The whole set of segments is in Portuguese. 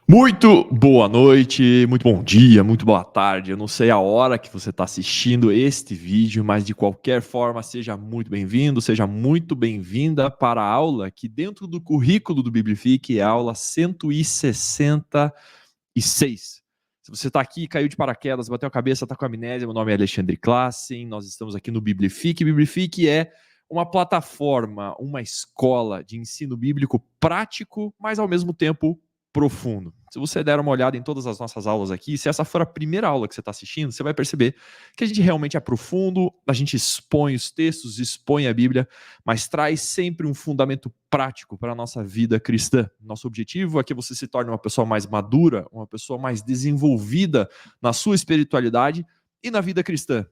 Muito boa noite, muito bom dia, muito boa tarde. Eu não sei a hora que você está assistindo este vídeo, mas de qualquer forma, seja muito bem-vindo, seja muito bem-vinda para a aula que dentro do currículo do Biblifique é a aula 166. Se você está aqui, caiu de paraquedas, bateu a cabeça, está com amnésia, meu nome é Alexandre Klassen, nós estamos aqui no Biblifique. Biblifique é uma plataforma, uma escola de ensino bíblico prático, mas ao mesmo tempo profundo. Se você der uma olhada em todas as nossas aulas aqui, se essa for a primeira aula que você está assistindo, você vai perceber que a gente realmente é profundo, a gente expõe os textos, expõe a Bíblia, mas traz sempre um fundamento prático para a nossa vida cristã. Nosso objetivo é que você se torne uma pessoa mais madura, uma pessoa mais desenvolvida na sua espiritualidade e na vida cristã,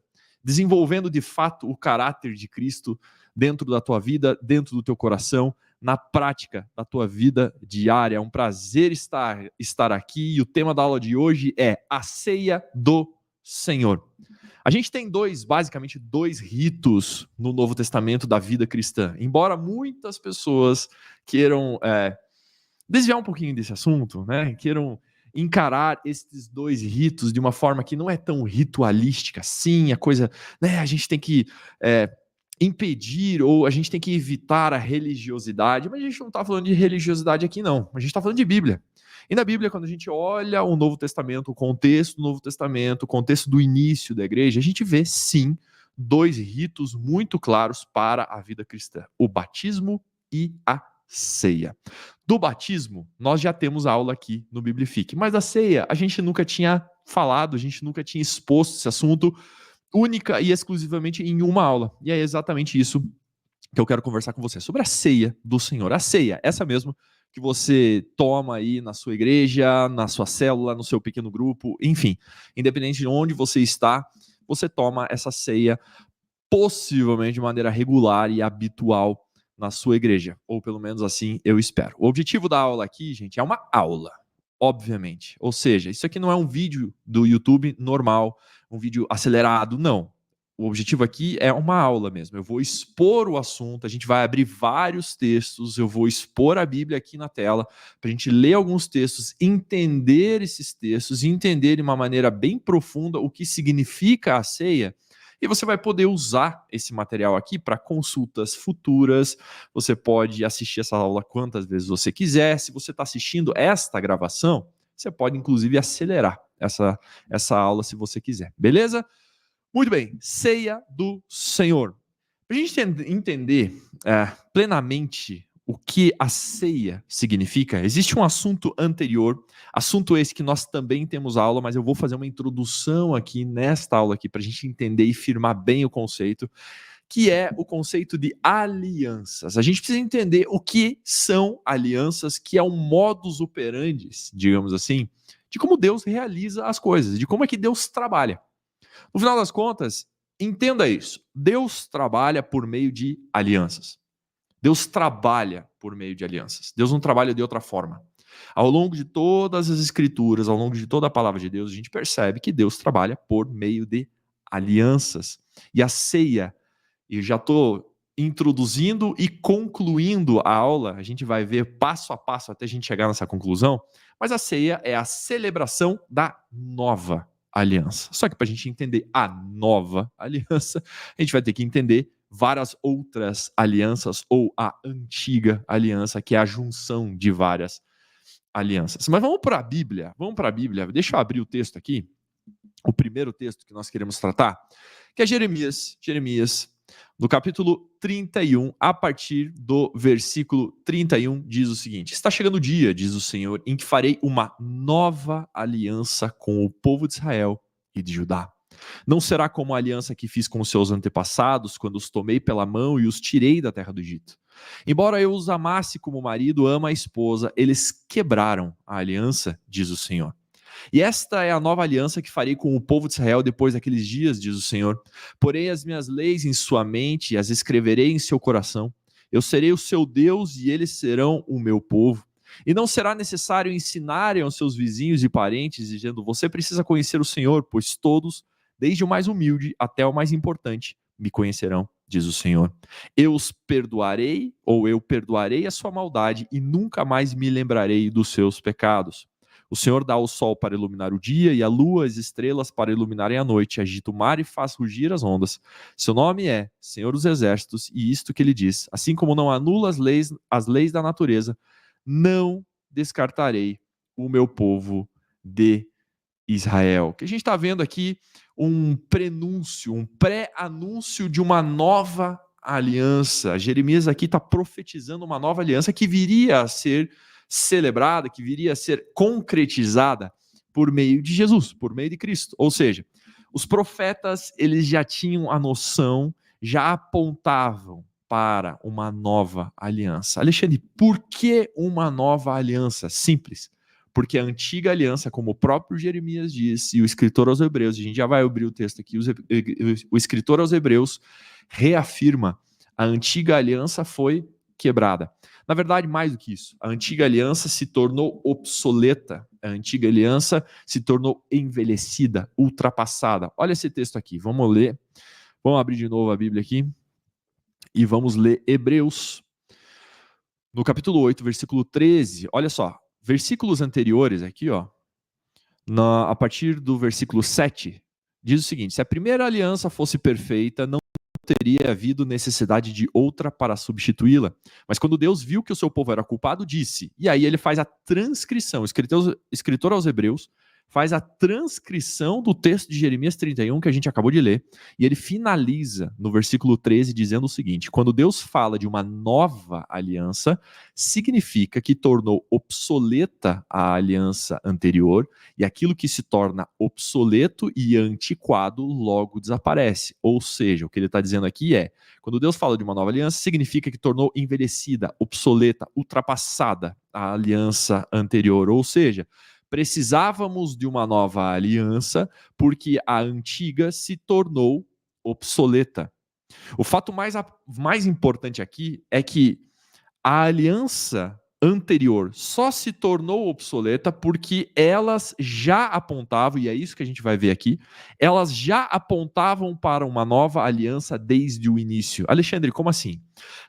desenvolvendo de fato o caráter de Cristo dentro da tua vida, dentro do teu coração, na prática da tua vida diária. É um prazer estar aqui e o tema da aula de hoje é a ceia do Senhor. A gente tem basicamente dois ritos no Novo Testamento da vida cristã. Embora muitas pessoas queiram desviar um pouquinho desse assunto, né? Queiram encarar esses dois ritos de uma forma que não é tão ritualística. Sim, a coisa, né? A gente tem que impedir ou a gente tem que evitar a religiosidade, mas a gente não está falando de religiosidade aqui, não. A gente está falando de Bíblia. E na Bíblia, quando a gente olha o Novo Testamento, o contexto do Novo Testamento, o contexto do início da igreja, a gente vê, sim, dois ritos muito claros para a vida cristã: o batismo e a ceia. Do batismo, nós já temos aula aqui no Biblifique, mas da ceia, a gente nunca tinha falado, a gente nunca tinha exposto esse assunto única e exclusivamente em uma aula. E é exatamente isso que eu quero conversar com você, sobre a ceia do Senhor. A ceia, essa mesmo que você toma aí na sua igreja, na sua célula, no seu pequeno grupo, enfim, independente de onde você está, você toma essa ceia possivelmente de maneira regular e habitual na sua igreja, ou pelo menos assim eu espero. O objetivo da aula aqui, gente, é uma aula, obviamente. Ou seja, isso aqui não é um vídeo do YouTube normal, um vídeo acelerado, não. O objetivo aqui é uma aula mesmo. Eu vou expor o assunto, a gente vai abrir vários textos, eu vou expor a Bíblia aqui na tela, para a gente ler alguns textos, entender esses textos, entender de uma maneira bem profunda o que significa a ceia. E você vai poder usar esse material aqui para consultas futuras. Você pode assistir essa aula quantas vezes você quiser. Se você está assistindo esta gravação, você pode inclusive acelerar essa aula se você quiser. Beleza? Muito bem. Ceia do Senhor. Para a gente entender plenamente o que a ceia significa, existe um assunto anterior, assunto esse que nós também temos aula, mas eu vou fazer uma introdução aqui nesta aula aqui para a gente entender e firmar bem o conceito, que é o conceito de alianças. A gente precisa entender o que são alianças, que é um modus operandi, digamos assim, de como Deus realiza as coisas, de como é que Deus trabalha. No final das contas, entenda isso. Deus trabalha por meio de alianças. Deus trabalha por meio de alianças. Deus não trabalha de outra forma. Ao longo de todas as escrituras, ao longo de toda a palavra de Deus, a gente percebe que Deus trabalha por meio de alianças. E a ceia, e já estou introduzindo e concluindo a aula, a gente vai ver passo a passo até a gente chegar nessa conclusão, mas a ceia é a celebração da nova aliança. Só que para a gente entender a nova aliança, a gente vai ter que entender várias outras alianças ou a antiga aliança, que é a junção de várias alianças. Mas vamos para a Bíblia, Deixa eu abrir o texto aqui, o primeiro texto que nós queremos tratar, que é Jeremias, no capítulo 31, a partir do versículo 31, diz o seguinte: está chegando o dia, diz o Senhor, em que farei uma nova aliança com o povo de Israel e de Judá. Não será como a aliança que fiz com os seus antepassados, quando os tomei pela mão e os tirei da terra do Egito. Embora eu os amasse como o marido ama a esposa, eles quebraram a aliança, diz o Senhor. E esta é a nova aliança que farei com o povo de Israel depois daqueles dias, diz o Senhor. Porei as minhas leis em sua mente e as escreverei em seu coração. Eu serei o seu Deus e eles serão o meu povo. E não será necessário ensinarem aos seus vizinhos e parentes, dizendo: você precisa conhecer o Senhor, pois todos, desde o mais humilde até o mais importante, me conhecerão, diz o Senhor. Eu os perdoarei, ou eu perdoarei a sua maldade e nunca mais me lembrarei dos seus pecados. O Senhor dá o sol para iluminar o dia e a lua, as estrelas para iluminarem a noite. Agita o mar e faz rugir as ondas. Seu nome é Senhor dos Exércitos, e isto que ele diz: assim como não anula as leis da natureza, não descartarei o meu povo de Israel. Que a gente está vendo aqui um prenúncio, um pré-anúncio de uma nova aliança. Jeremias aqui está profetizando uma nova aliança que viria a ser celebrada, que viria a ser concretizada por meio de Jesus, por meio de Cristo. Ou seja, os profetas, eles já tinham a noção, já apontavam para uma nova aliança. Alexandre, por que uma nova aliança? Simples. Porque a antiga aliança, como o próprio Jeremias diz, e o escritor aos Hebreus, a gente já vai abrir o texto aqui, o escritor aos Hebreus reafirma: a antiga aliança foi quebrada. Na verdade, mais do que isso, a antiga aliança se tornou obsoleta, a antiga aliança se tornou envelhecida, ultrapassada. Olha esse texto aqui, vamos ler, vamos abrir de novo a Bíblia aqui e vamos ler Hebreus, no capítulo 8, versículo 13. Olha só, versículos anteriores aqui, ó, a partir do versículo 7, diz o seguinte: se a primeira aliança fosse perfeita, não teria havido necessidade de outra para substituí-la. Mas quando Deus viu que o seu povo era culpado, disse, e aí ele faz a transcrição, o escritor aos Hebreus faz a transcrição do texto de Jeremias 31 que a gente acabou de ler, e ele finaliza no versículo 13 dizendo o seguinte: quando Deus fala de uma nova aliança, significa que tornou obsoleta a aliança anterior, e aquilo que se torna obsoleto e antiquado logo desaparece. Ou seja, o que ele está dizendo aqui é, quando Deus fala de uma nova aliança, significa que tornou envelhecida, obsoleta, ultrapassada a aliança anterior. Ou seja, precisávamos de uma nova aliança porque a antiga se tornou obsoleta. O fato mais importante aqui é que a aliança anterior só se tornou obsoleta porque elas já apontavam, e é isso que a gente vai ver aqui, elas já apontavam para uma nova aliança desde o início. Alexandre, como assim?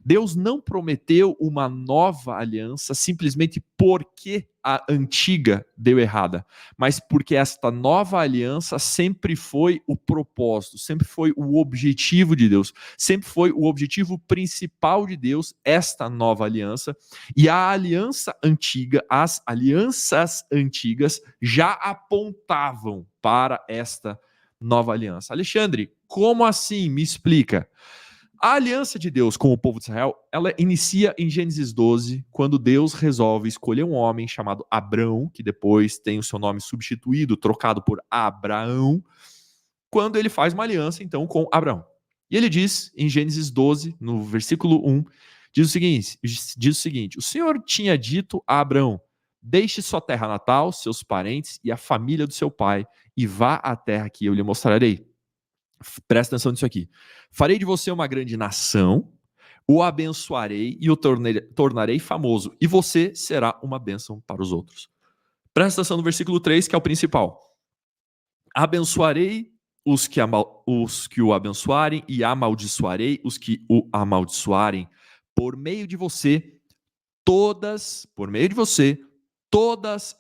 Deus não prometeu uma nova aliança simplesmente porque a antiga deu errada, mas porque esta nova aliança sempre foi o propósito, sempre foi o objetivo de Deus, sempre foi o objetivo principal de Deus, esta nova aliança. E a aliança antiga, as alianças antigas já apontavam para esta nova aliança. Alexandre, como assim? Me explica. A aliança de Deus com o povo de Israel, ela inicia em Gênesis 12, quando Deus resolve escolher um homem chamado Abrão, que depois tem o seu nome substituído, trocado por Abraão, quando ele faz uma aliança, então, com Abraão. E ele diz, em Gênesis 12, no versículo 1, diz o seguinte: o Senhor tinha dito a Abraão, deixe sua terra natal, seus parentes e a família do seu pai, e vá à terra que eu lhe mostrarei. Presta atenção nisso aqui. Farei de você uma grande nação, o abençoarei e o tornarei famoso, e você será uma bênção para os outros. Presta atenção no versículo 3, que é o principal. Abençoarei os que o abençoarem e amaldiçoarei os que o amaldiçoarem. Por meio de você, todas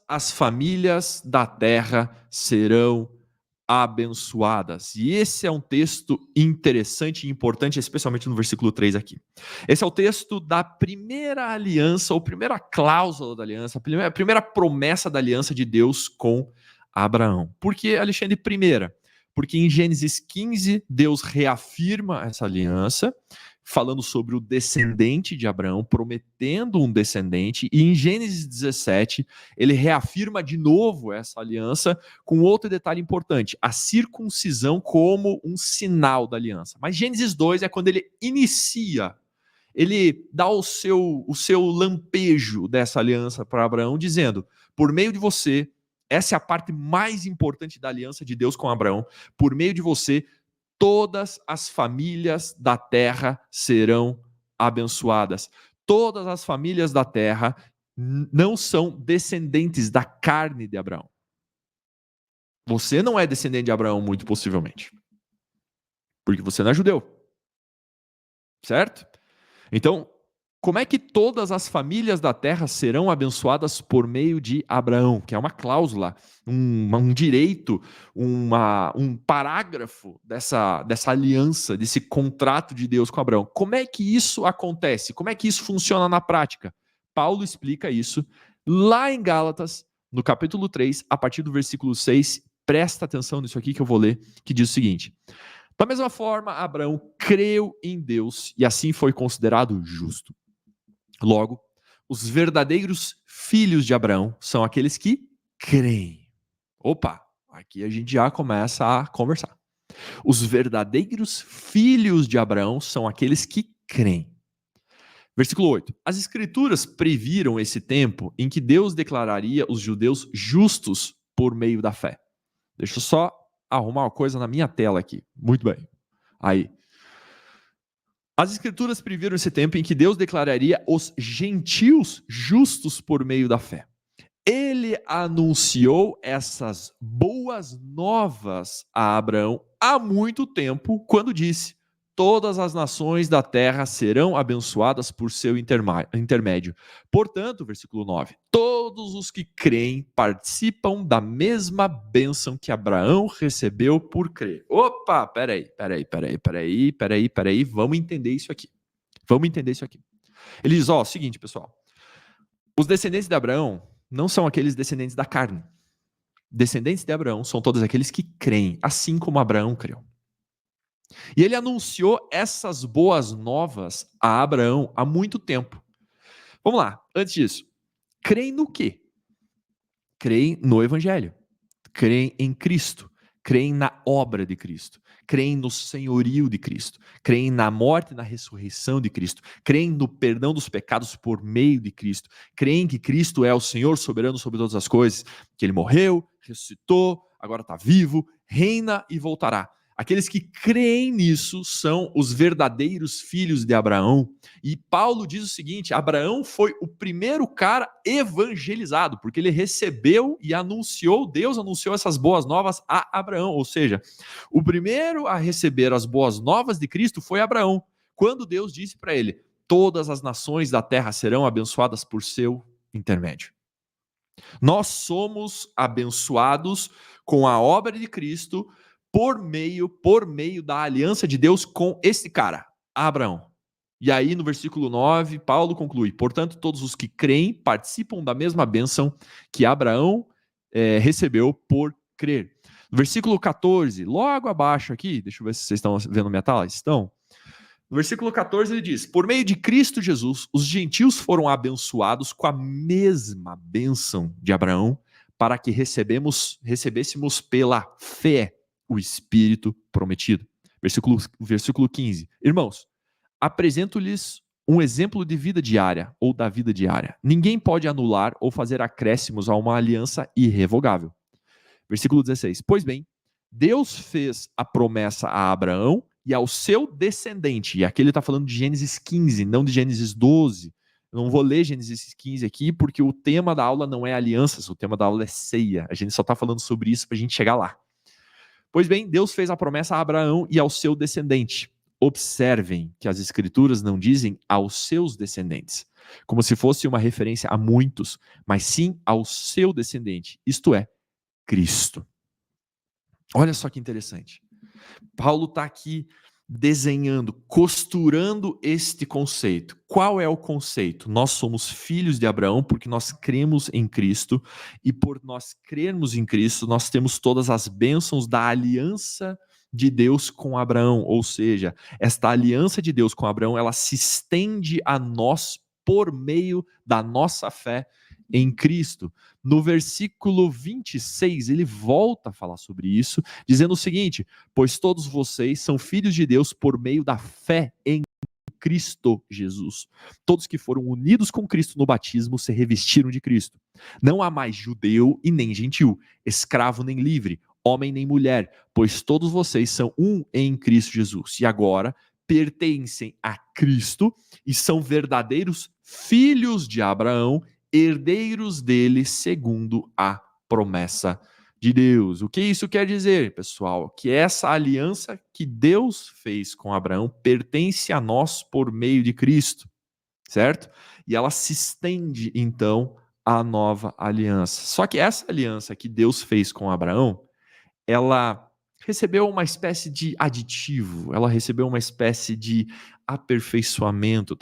as famílias da terra serão abençoadas. E esse é um texto interessante e importante, especialmente no versículo 3 aqui. Esse é o texto da primeira aliança, ou primeira cláusula da aliança, a primeira promessa da aliança de Deus com Abraão. Por que, Alexandre, primeira? Porque em Gênesis 15, Deus reafirma essa aliança, falando sobre o descendente de Abraão, prometendo um descendente, e em Gênesis 17, ele reafirma de novo essa aliança com outro detalhe importante, a circuncisão como um sinal da aliança. Mas Gênesis 2 é quando ele inicia, ele dá o seu lampejo dessa aliança para Abraão, dizendo, por meio de você, essa é a parte mais importante da aliança de Deus com Abraão, por meio de você, todas as famílias da terra serão abençoadas. Todas as famílias da terra não são descendentes da carne de Abraão. Você não é descendente de Abraão, muito possivelmente. Porque você não é judeu. Certo? Então, Como é que todas as famílias da terra serão abençoadas por meio de Abraão? Que é uma cláusula, um direito, um parágrafo dessa aliança, desse contrato de Deus com Abraão. Como é que isso acontece? Como é que isso funciona na prática? Paulo explica isso lá em Gálatas, no capítulo 3, a partir do versículo 6. Presta atenção nisso aqui que eu vou ler, que diz o seguinte: da mesma forma, Abraão creu em Deus e assim foi considerado justo. Logo, os verdadeiros filhos de Abraão são aqueles que creem. Opa, aqui a gente já começa a conversar. Os verdadeiros filhos de Abraão são aqueles que creem. Versículo 8. As escrituras previram esse tempo em que Deus declararia os judeus justos por meio da fé. Deixa eu só arrumar uma coisa na minha tela aqui. Muito bem. Aí. As escrituras previram esse tempo em que Deus declararia os gentios justos por meio da fé. Ele anunciou essas boas novas a Abraão há muito tempo, quando disse: todas as nações da terra serão abençoadas por seu intermédio. Portanto, versículo 9, todos os que creem participam da mesma bênção que Abraão recebeu por crer. Opa, peraí, vamos entender isso aqui. Ele diz, seguinte, pessoal, os descendentes de Abraão não são aqueles descendentes da carne. Descendentes de Abraão são todos aqueles que creem, assim como Abraão creu. E ele anunciou essas boas novas a Abraão há muito tempo. Vamos lá, antes disso, creem no quê? Creem no Evangelho, creem em Cristo, creem na obra de Cristo, creem no senhorio de Cristo, creem na morte e na ressurreição de Cristo, creem no perdão dos pecados por meio de Cristo, creem que Cristo é o Senhor soberano sobre todas as coisas, que Ele morreu, ressuscitou, agora está vivo, reina e voltará. Aqueles que creem nisso são os verdadeiros filhos de Abraão. E Paulo diz o seguinte: Abraão foi o primeiro cara evangelizado, porque ele recebeu e anunciou, Deus anunciou essas boas novas a Abraão. Ou seja, o primeiro a receber as boas novas de Cristo foi Abraão, quando Deus disse para ele: todas as nações da terra serão abençoadas por seu intermédio. Nós somos abençoados com a obra de Cristo por meio da aliança de Deus com esse cara, Abraão. E aí no versículo 9, Paulo conclui: portanto, todos os que creem participam da mesma bênção que Abraão recebeu por crer. No versículo 14, logo abaixo aqui, deixa eu ver se vocês estão vendo minha tela. Estão? No versículo 14 ele diz: por meio de Cristo Jesus, os gentios foram abençoados com a mesma bênção de Abraão, para que recebêssemos pela fé o Espírito prometido. Versículo 15. Irmãos, apresento-lhes um exemplo de vida diária ou da vida diária. Ninguém pode anular ou fazer acréscimos a uma aliança irrevogável. Versículo 16. Pois bem, Deus fez a promessa a Abraão e ao seu descendente. E aqui ele está falando de Gênesis 15, não de Gênesis 12. Eu não vou ler Gênesis 15 aqui, porque o tema da aula não é alianças, o tema da aula é ceia. A gente só está falando sobre isso para a gente chegar lá. Pois bem, Deus fez a promessa a Abraão e ao seu descendente. Observem que as escrituras não dizem aos seus descendentes, como se fosse uma referência a muitos, mas sim ao seu descendente, isto é, Cristo. Olha só que interessante. Paulo está aqui desenhando, costurando este conceito. Qual é o conceito? Nós somos filhos de Abraão porque nós cremos em Cristo, e por nós crermos em Cristo, nós temos todas as bênçãos da aliança de Deus com Abraão. Ou seja, esta aliança de Deus com Abraão, ela se estende a nós por meio da nossa fé em Cristo. No versículo 26, ele volta a falar sobre isso, dizendo o seguinte: pois todos vocês são filhos de Deus por meio da fé em Cristo Jesus. Todos que foram unidos com Cristo no batismo se revestiram de Cristo. Não há mais judeu e nem gentil, escravo nem livre, homem nem mulher, pois todos vocês são um em Cristo Jesus. E agora pertencem a Cristo e são verdadeiros filhos de Abraão, herdeiros dele segundo a promessa de Deus. O que isso quer dizer, pessoal? Que essa aliança que Deus fez com Abraão pertence a nós por meio de Cristo. certo? E ela se estende, então, à nova aliança. Só que essa aliança que Deus fez com Abraão, ela recebeu uma espécie de aditivo, ela recebeu uma espécie de aperfeiçoamento.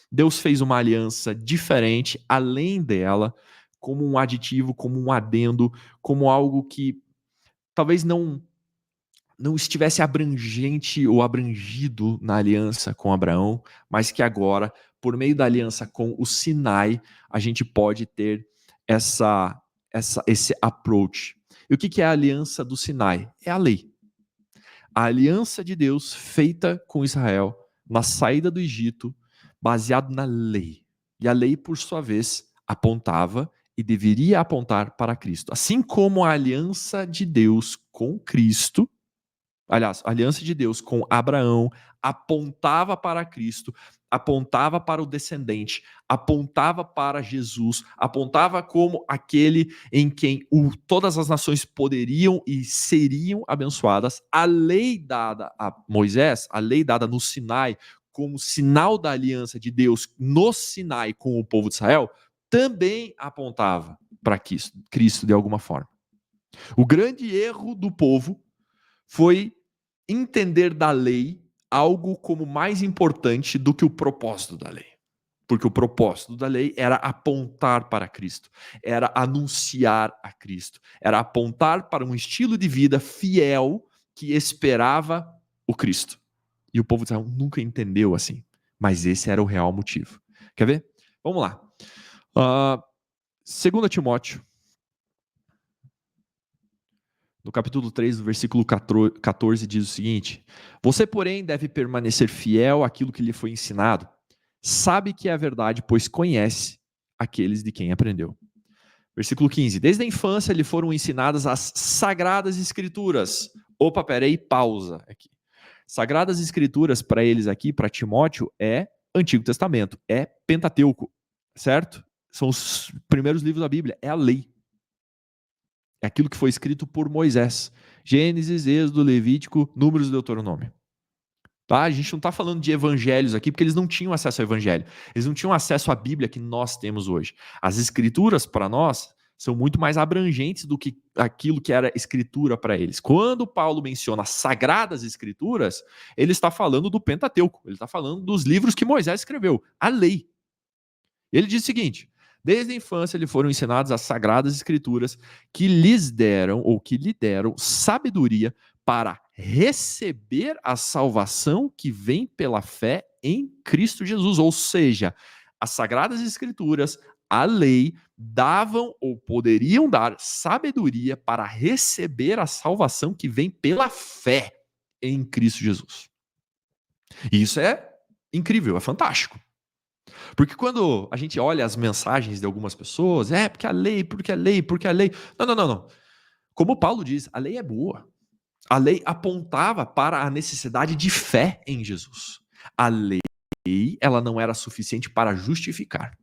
Deus fez uma aliança diferente, além dela, como um aditivo, como um adendo, como algo que talvez não estivesse abrangente ou abrangido na aliança com Abraão, mas que agora, por meio da aliança com o Sinai, a gente pode ter esse approach. E o que é a aliança do Sinai? É a lei. A aliança de Deus feita com Israel na saída do Egito, baseado na lei. E a lei, por sua vez, apontava e deveria apontar para Cristo. Assim como a aliança de Deus com Cristo, aliás, a aliança de Deus com Abraão apontava para Cristo, apontava para o descendente, apontava para Jesus, apontava como aquele em quem todas as nações poderiam e seriam abençoadas. A lei dada a Moisés, a lei dada no Sinai, como sinal da aliança de Deus no Sinai com o povo de Israel, também apontava para Cristo de alguma forma. O grande erro do povo foi entender da lei algo como mais importante do que o propósito da lei. Porque o propósito da lei era apontar para Cristo, era anunciar a Cristo, era apontar para um estilo de vida fiel que esperava o Cristo. E o povo de Israel nunca entendeu assim, mas esse era o real motivo. Quer ver? Vamos lá. 2 Timóteo, no capítulo 3, no versículo 14, diz o seguinte: Você, porém, deve permanecer fiel àquilo que lhe foi ensinado. Sabe que é a verdade, pois conhece aqueles de quem aprendeu. Versículo 15: Desde a infância lhe foram ensinadas as sagradas escrituras. Opa, peraí, pausa aqui. Sagradas escrituras para eles aqui, para Timóteo, é Antigo Testamento, é Pentateuco, certo? São os primeiros livros da Bíblia, é a lei. É aquilo que foi escrito por Moisés. Gênesis, Êxodo, Levítico, Números e Deuteronômio. Tá? A gente não está falando de evangelhos aqui, porque eles não tinham acesso ao evangelho. Eles não tinham acesso à Bíblia que nós temos hoje. As escrituras, para nós, são muito mais abrangentes do que aquilo que era escritura para eles. Quando Paulo menciona sagradas escrituras, ele está falando do Pentateuco. Ele está falando dos livros que Moisés escreveu, a lei. Ele diz o seguinte: desde a infância lhe foram ensinadas as sagradas escrituras que lhes deram, ou que lhe deram, sabedoria para receber a salvação que vem pela fé em Cristo Jesus. Ou seja, as sagradas escrituras, a lei, davam ou poderiam dar sabedoria para receber a salvação que vem pela fé em Cristo Jesus. E isso é incrível, é fantástico. Porque quando a gente olha as mensagens de algumas pessoas, porque a lei, porque a lei, porque a lei. Não, não, não, não. Como Paulo diz, a lei é boa. A lei apontava para a necessidade de fé em Jesus. A lei, ela não era suficiente para justificar.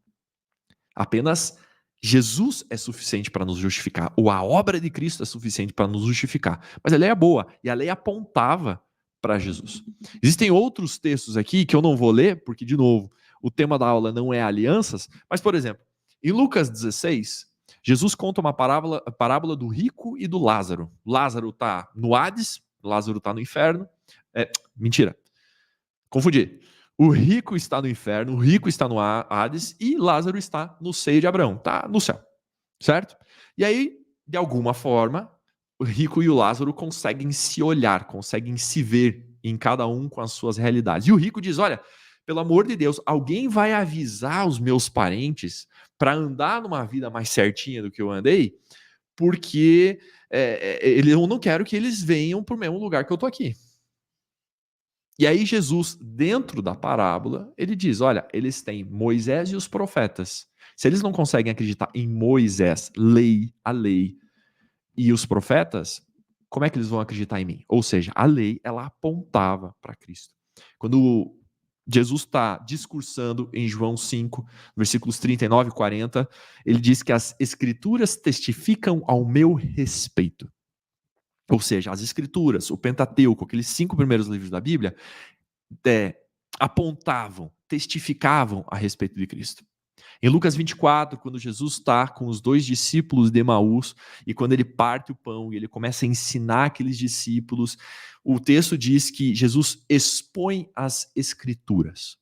Apenas Jesus é suficiente para nos justificar, ou a obra de Cristo é suficiente para nos justificar. Mas a lei é boa, e a lei apontava para Jesus. Existem outros textos aqui que eu não vou ler, porque, de novo, o tema da aula não é alianças, mas, por exemplo, em Lucas 16, Jesus conta uma parábola do rico e do Lázaro. Lázaro está no Hades, Lázaro está no inferno. Mentira, confundi. O rico está no inferno, o rico está no Hades e Lázaro está no seio de Abraão, está no céu, certo? E aí, de alguma forma, o rico e o Lázaro conseguem se olhar, conseguem se ver em cada um com as suas realidades. E o rico diz: olha, pelo amor de Deus, alguém vai avisar os meus parentes para andar numa vida mais certinha do que eu andei, porque eu não quero que eles venham para o mesmo lugar que eu estou aqui. E aí Jesus, dentro da parábola, ele diz: olha, eles têm Moisés e os profetas. Se eles não conseguem acreditar em Moisés, a lei e os profetas, como é que eles vão acreditar em mim? Ou seja, a lei, ela apontava para Cristo. Quando Jesus está discursando em João 5, versículos 39 e 40, ele diz que as escrituras testificam ao meu respeito. Ou seja, as escrituras, o Pentateuco, aqueles 5 primeiros livros da Bíblia, apontavam testificavam a respeito de Cristo. Em Lucas 24, quando Jesus está com os 2 discípulos de Emaús, e quando ele parte o pão e ele começa a ensinar aqueles discípulos, o texto diz que Jesus expõe as Escrituras.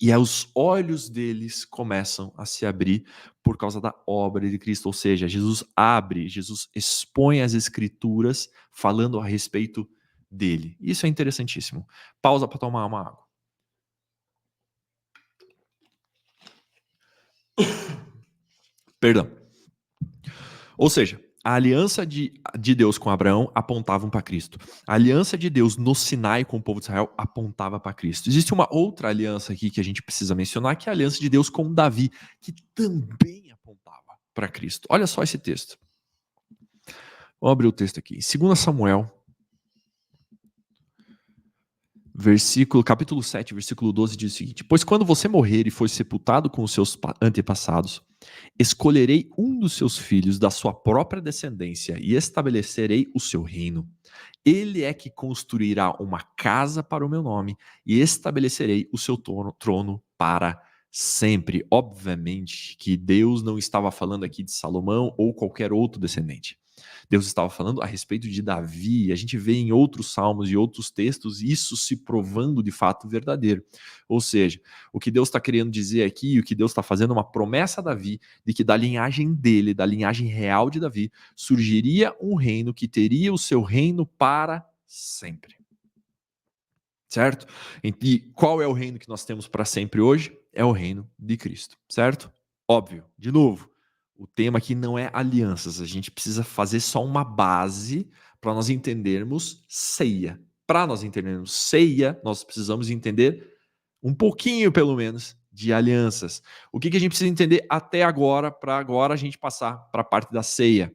E aí os olhos deles começam a se abrir por causa da obra de Cristo. Ou seja, Jesus abre, Jesus expõe as Escrituras falando a respeito dele. Isso é interessantíssimo. Pausa para tomar uma água. Perdão. Ou seja, a aliança de Deus com Abraão apontavam para Cristo. A aliança de Deus no Sinai com o povo de Israel apontava para Cristo. Existe uma outra aliança aqui que a gente precisa mencionar, que é a aliança de Deus com Davi, que também apontava para Cristo. Olha só esse texto. Vamos abrir o texto aqui. 2 Samuel, capítulo 7, versículo 12, diz o seguinte: Pois quando você morrer e for sepultado com os seus antepassados, escolherei um dos seus filhos da sua própria descendência e estabelecerei o seu reino. Ele é que construirá uma casa para o meu nome e estabelecerei o seu trono para sempre. Obviamente que Deus não estava falando aqui de Salomão ou qualquer outro descendente. Deus estava falando a respeito de Davi. A gente vê em outros salmos e outros textos isso se provando de fato verdadeiro. Ou seja, o que Deus está querendo dizer aqui, o que Deus está fazendo, uma promessa a Davi, de que da linhagem dele, da linhagem real de Davi, surgiria um reino que teria o seu reino para sempre. Certo? E qual é o reino que nós temos para sempre hoje? É o reino de Cristo, certo? Óbvio, de novo, o tema aqui não é alianças, a gente precisa fazer só uma base para nós entendermos ceia. Para nós entendermos ceia, nós precisamos entender um pouquinho, pelo menos, de alianças. O que a gente precisa entender até agora, para agora a gente passar para a parte da ceia?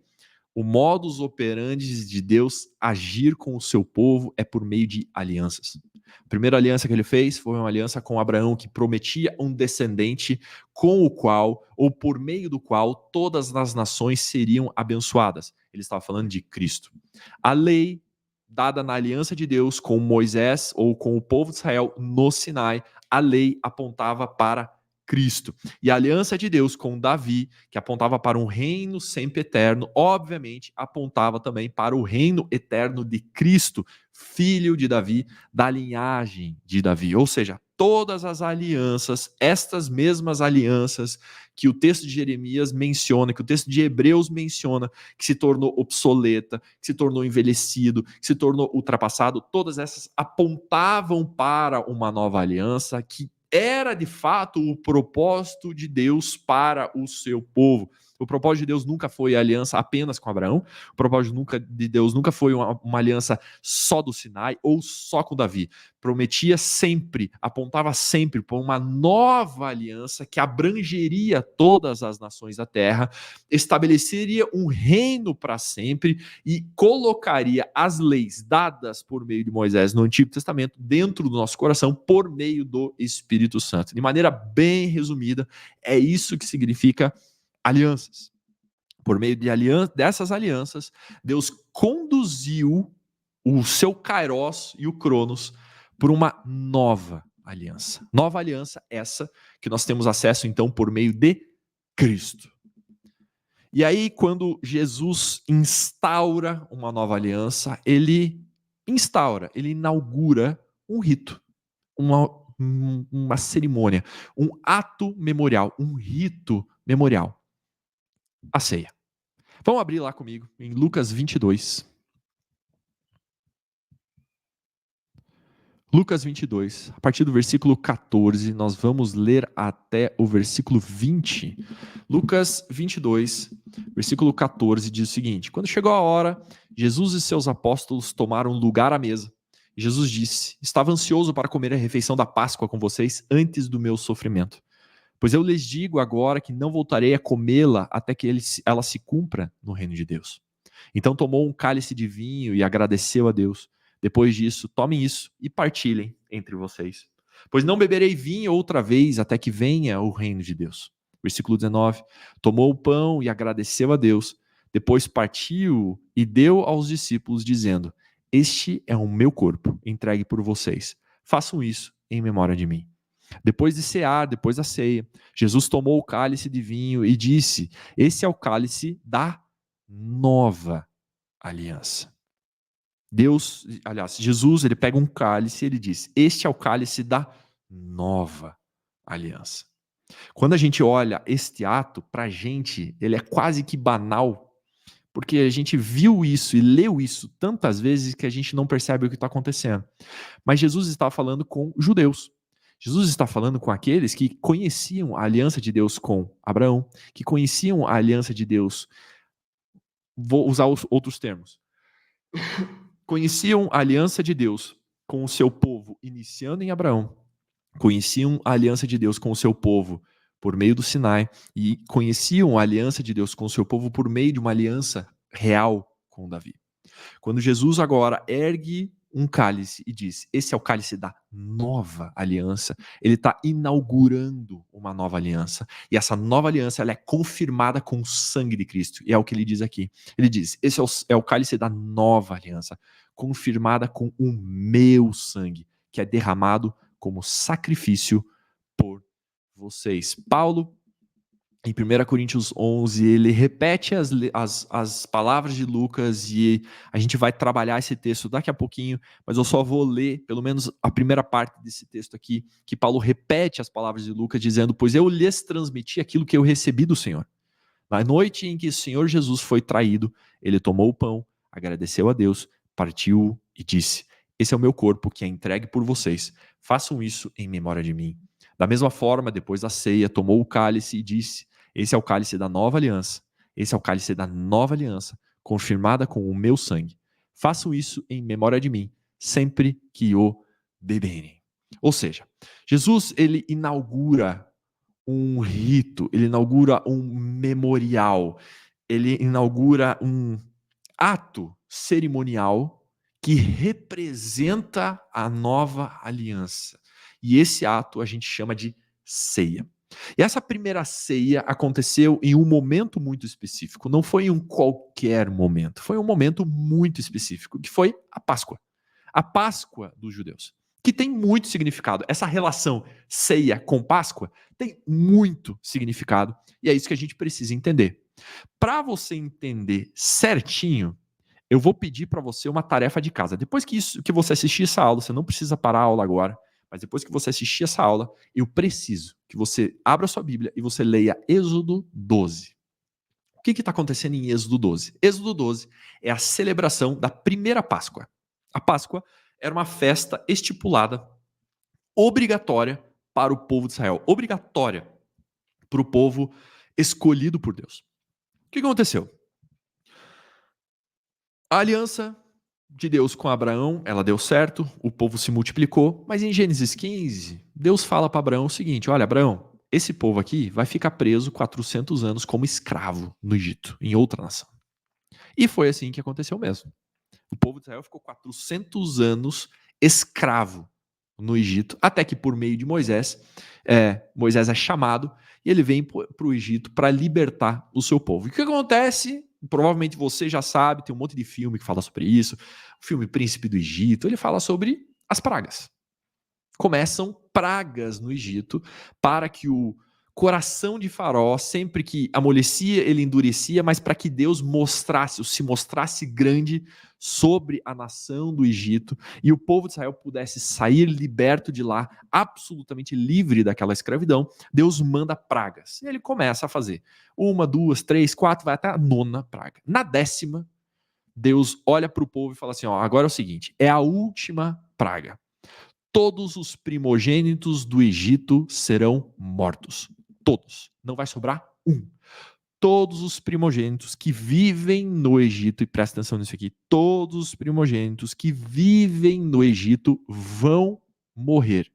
O modus operandi de Deus agir com o seu povo é por meio de alianças. A primeira aliança que ele fez foi uma aliança com Abraão, que prometia um descendente com o qual, ou por meio do qual, todas as nações seriam abençoadas. Ele estava falando de Cristo. A lei dada na aliança de Deus com Moisés ou com o povo de Israel no Sinai, a lei apontava para Cristo. E a aliança de Deus com Davi, que apontava para um reino sempre eterno, obviamente apontava também para o reino eterno de Cristo, filho de Davi, da linhagem de Davi. Ou seja, todas as alianças, estas mesmas alianças que o texto de Jeremias menciona, que o texto de Hebreus menciona, que se tornou obsoleta, que se tornou envelhecido, que se tornou ultrapassado, todas essas apontavam para uma nova aliança que era de fato o propósito de Deus para o seu povo. O propósito de Deus nunca foi a aliança apenas com Abraão, o propósito de Deus nunca foi uma aliança só do Sinai ou só com Davi. Prometia sempre, apontava sempre para uma nova aliança que abrangeria todas as nações da terra, estabeleceria um reino para sempre e colocaria as leis dadas por meio de Moisés no Antigo Testamento dentro do nosso coração por meio do Espírito Santo. De maneira bem resumida, é isso que significa alianças. Por meio dessas alianças, Deus conduziu o seu Kairos e o Cronos por uma nova aliança. Nova aliança essa que nós temos acesso então por meio de Cristo. E aí, quando Jesus instaura uma nova aliança, ele inaugura um rito, uma cerimônia, um ato memorial, um rito memorial. A ceia. Vamos abrir lá comigo em Lucas 22. Lucas 22, a partir do versículo 14, nós vamos ler até o versículo 20. Lucas 22, versículo 14, diz o seguinte: Quando chegou a hora, Jesus e seus apóstolos tomaram lugar à mesa. E Jesus disse: Estava ansioso para comer a refeição da Páscoa com vocês antes do meu sofrimento. Pois eu lhes digo agora que não voltarei a comê-la até que ela se cumpra no reino de Deus. Então tomou um cálice de vinho e agradeceu a Deus. Depois disso, tomem isso e partilhem entre vocês. Pois não beberei vinho outra vez até que venha o reino de Deus. Versículo 19. Tomou o pão e agradeceu a Deus. Depois partiu e deu aos discípulos, dizendo: Este é o meu corpo, entregue por vocês. Façam isso em memória de mim. Depois de cear, depois da ceia, Jesus tomou o cálice de vinho e disse: esse é o cálice da nova aliança. Jesus, ele pega um cálice e ele diz: este é o cálice da nova aliança. Quando a gente olha este ato, para a gente, ele é quase que banal, porque a gente viu isso e leu isso tantas vezes que a gente não percebe o que está acontecendo. Mas Jesus está falando com judeus. Jesus está falando com aqueles que conheciam a aliança de Deus com Abraão, que conheciam a aliança de Deus. Vou usar os outros termos. Conheciam a aliança de Deus com o seu povo, iniciando em Abraão. Conheciam a aliança de Deus com o seu povo por meio do Sinai e conheciam a aliança de Deus com o seu povo por meio de uma aliança real com Davi. Quando Jesus agora ergue um cálice e diz: esse é o cálice da nova aliança, ele está inaugurando uma nova aliança. E essa nova aliança ela é confirmada com o sangue de Cristo. E é o que ele diz aqui. Ele diz: esse é o cálice da nova aliança, confirmada com o meu sangue, que é derramado como sacrifício por vocês. Paulo, em 1 Coríntios 11, ele repete as palavras de Lucas e a gente vai trabalhar esse texto daqui a pouquinho, mas eu só vou ler pelo menos a primeira parte desse texto aqui, que Paulo repete as palavras de Lucas dizendo: pois eu lhes transmiti aquilo que eu recebi do Senhor. Na noite em que o Senhor Jesus foi traído, ele tomou o pão, agradeceu a Deus, partiu e disse: esse é o meu corpo que é entregue por vocês. Façam isso em memória de mim. Da mesma forma, depois da ceia, tomou o cálice e disse: esse é o cálice da nova aliança. Esse é o cálice da nova aliança, confirmada com o meu sangue. Façam isso em memória de mim, sempre que o beberem. Ou seja, Jesus ele inaugura um rito, ele inaugura um memorial, ele inaugura um ato cerimonial que representa a nova aliança. E esse ato a gente chama de ceia. E essa primeira ceia aconteceu em um momento muito específico, não foi em um qualquer momento, foi um momento muito específico, que foi a Páscoa. A Páscoa dos judeus, que tem muito significado. Essa relação ceia com Páscoa tem muito significado e é isso que a gente precisa entender. Para você entender certinho, eu vou pedir para você uma tarefa de casa. Depois que você assistir essa aula, você não precisa parar a aula agora, mas depois que você assistir essa aula, eu preciso que você abra sua Bíblia e você leia Êxodo 12. O que está acontecendo em Êxodo 12? Êxodo 12 é a celebração da primeira Páscoa. A Páscoa era uma festa estipulada, obrigatória para o povo de Israel. Obrigatória para o povo escolhido por Deus. O que aconteceu? A aliança de Deus com Abraão, ela deu certo, o povo se multiplicou, mas em Gênesis 15, Deus fala para Abraão o seguinte: olha, Abraão, esse povo aqui vai ficar preso 400 anos como escravo no Egito, em outra nação. E foi assim que aconteceu mesmo. O povo de Israel ficou 400 anos escravo no Egito, até que por meio de Moisés, Moisés é chamado e ele vem para o Egito para libertar o seu povo. E o que acontece? Provavelmente você já sabe, tem um monte de filme que fala sobre isso. O filme Príncipe do Egito, ele fala sobre as pragas. Começam pragas no Egito para que o coração de Faraó, sempre que amolecia, ele endurecia, mas para que Deus se mostrasse grande sobre a nação do Egito e o povo de Israel pudesse sair liberto de lá, absolutamente livre daquela escravidão, Deus manda pragas. E ele começa a fazer 1, 2, 3, 4, vai até a 9ª praga. Na 10ª, Deus olha para o povo e fala assim: ó, agora é o seguinte, é a última praga. Todos os primogênitos do Egito serão mortos. Todos. Não vai sobrar um. Todos os primogênitos que vivem no Egito, e presta atenção nisso aqui, todos os primogênitos que vivem no Egito vão morrer.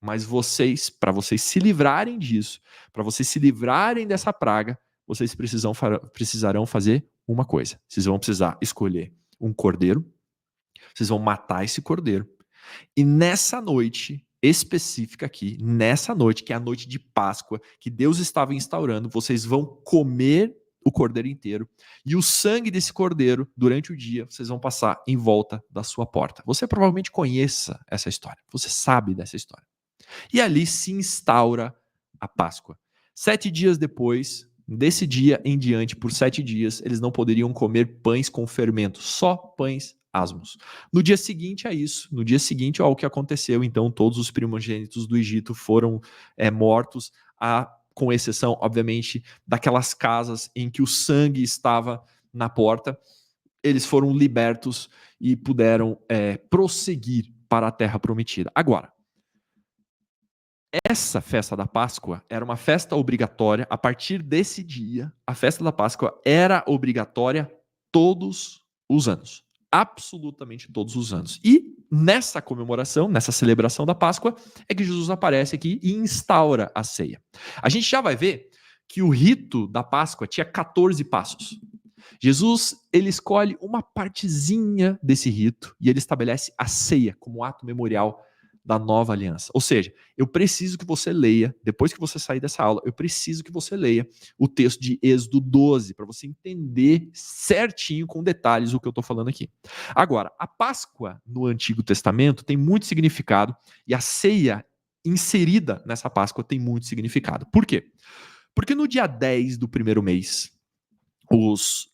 Mas vocês, para vocês se livrarem disso, para vocês se livrarem dessa praga, vocês precisarão fazer uma coisa. Vocês vão precisar escolher um cordeiro, vocês vão matar esse cordeiro, e nessa noite específica aqui, nessa noite, que é a noite de Páscoa, que Deus estava instaurando, vocês vão comer o cordeiro inteiro, e o sangue desse cordeiro, durante o dia, vocês vão passar em volta da sua porta. Você provavelmente conheça essa história, você sabe dessa história. E ali se instaura a Páscoa. 7 dias depois, desse dia em diante, por 7 dias, eles não poderiam comer pães com fermento, só pães asmos. No dia seguinte a isso, no dia seguinte ao que aconteceu, então todos os primogênitos do Egito foram mortos, com exceção, obviamente, daquelas casas em que o sangue estava na porta. Eles foram libertos e puderam prosseguir para a terra prometida. Agora, essa festa da Páscoa era uma festa obrigatória. A partir desse dia, a festa da Páscoa era obrigatória todos os anos. Absolutamente todos os anos. E nessa comemoração, nessa celebração da Páscoa, é que Jesus aparece aqui e instaura a ceia. A gente já vai ver que o rito da Páscoa tinha 14 passos. Jesus, ele escolhe uma partezinha desse rito e ele estabelece a ceia como ato memorial da nova aliança. Ou seja, eu preciso que você leia, depois que você sair dessa aula, eu preciso que você leia o texto de Êxodo 12, para você entender certinho, com detalhes, o que eu estou falando aqui. Agora, a Páscoa no Antigo Testamento tem muito significado e a ceia inserida nessa Páscoa tem muito significado. Por quê? Porque no dia 10 do primeiro mês, os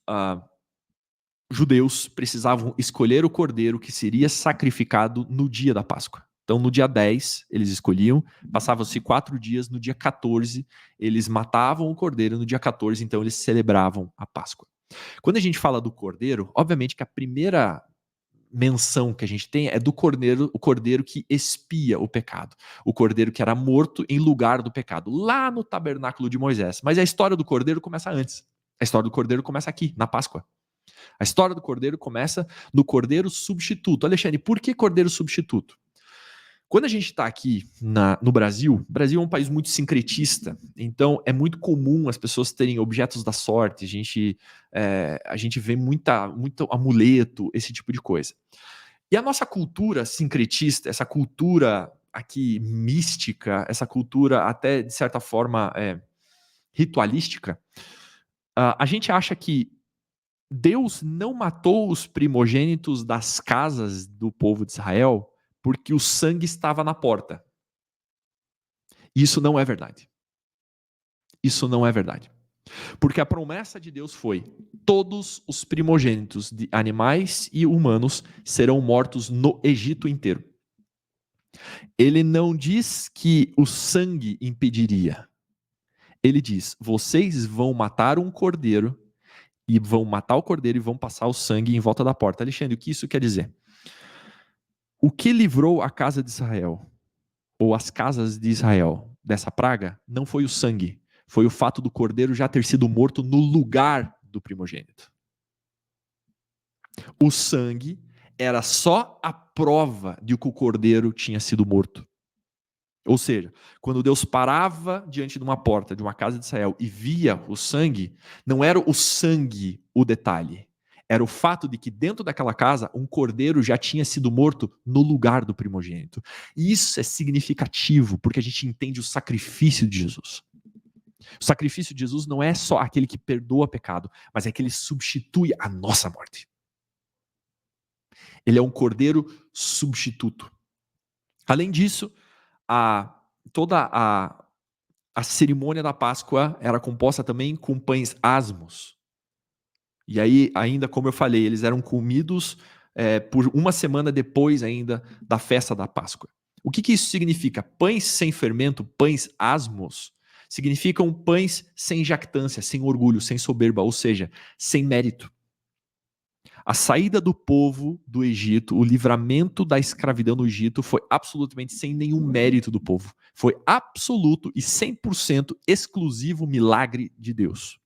judeus precisavam escolher o cordeiro que seria sacrificado no dia da Páscoa. Então, no dia 10, eles escolhiam, passavam-se 4 dias, no dia 14, eles matavam o cordeiro, no dia 14, então, eles celebravam a Páscoa. Quando a gente fala do cordeiro, obviamente que a primeira menção que a gente tem é do cordeiro, o cordeiro que expia o pecado, o cordeiro que era morto em lugar do pecado, lá no tabernáculo de Moisés. Mas a história do cordeiro começa antes. A história do cordeiro começa aqui, na Páscoa. A história do cordeiro começa no cordeiro substituto. Alexandre, por que cordeiro substituto? Quando a gente está aqui no Brasil, o Brasil é um país muito sincretista, então é muito comum as pessoas terem objetos da sorte, a gente vê muito amuleto, esse tipo de coisa. E a nossa cultura sincretista, essa cultura aqui mística, essa cultura até de certa forma ritualística, a gente acha que Deus não matou os primogênitos das casas do povo de Israel porque o sangue estava na porta. Isso não é verdade. Isso não é verdade. Porque a promessa de Deus foi: todos os primogênitos de animais e humanos serão mortos no Egito inteiro. Ele não diz que o sangue impediria. Ele diz: vocês vão matar um cordeiro e vão matar o cordeiro e vão passar o sangue em volta da porta. Alexandre, o que isso quer dizer? O que livrou a casa de Israel, ou as casas de Israel, dessa praga, não foi o sangue, foi o fato do cordeiro já ter sido morto no lugar do primogênito. O sangue era só a prova de que o cordeiro tinha sido morto. Ou seja, quando Deus parava diante de uma porta de uma casa de Israel e via o sangue, não era o sangue o detalhe. Era o fato de que dentro daquela casa um cordeiro já tinha sido morto no lugar do primogênito. E isso é significativo, porque a gente entende o sacrifício de Jesus. O sacrifício de Jesus não é só aquele que perdoa pecado, mas é que ele substitui a nossa morte. Ele é um cordeiro substituto. Além disso, toda a cerimônia da Páscoa era composta também com pães asmos. E aí, ainda como eu falei, eles eram comidos por uma semana depois ainda da festa da Páscoa. O que isso significa? Pães sem fermento, pães asmos, significam pães sem jactância, sem orgulho, sem soberba, ou seja, sem mérito. A saída do povo do Egito, o livramento da escravidão no Egito foi absolutamente sem nenhum mérito do povo. Foi absoluto e 100% exclusivo milagre de Deus.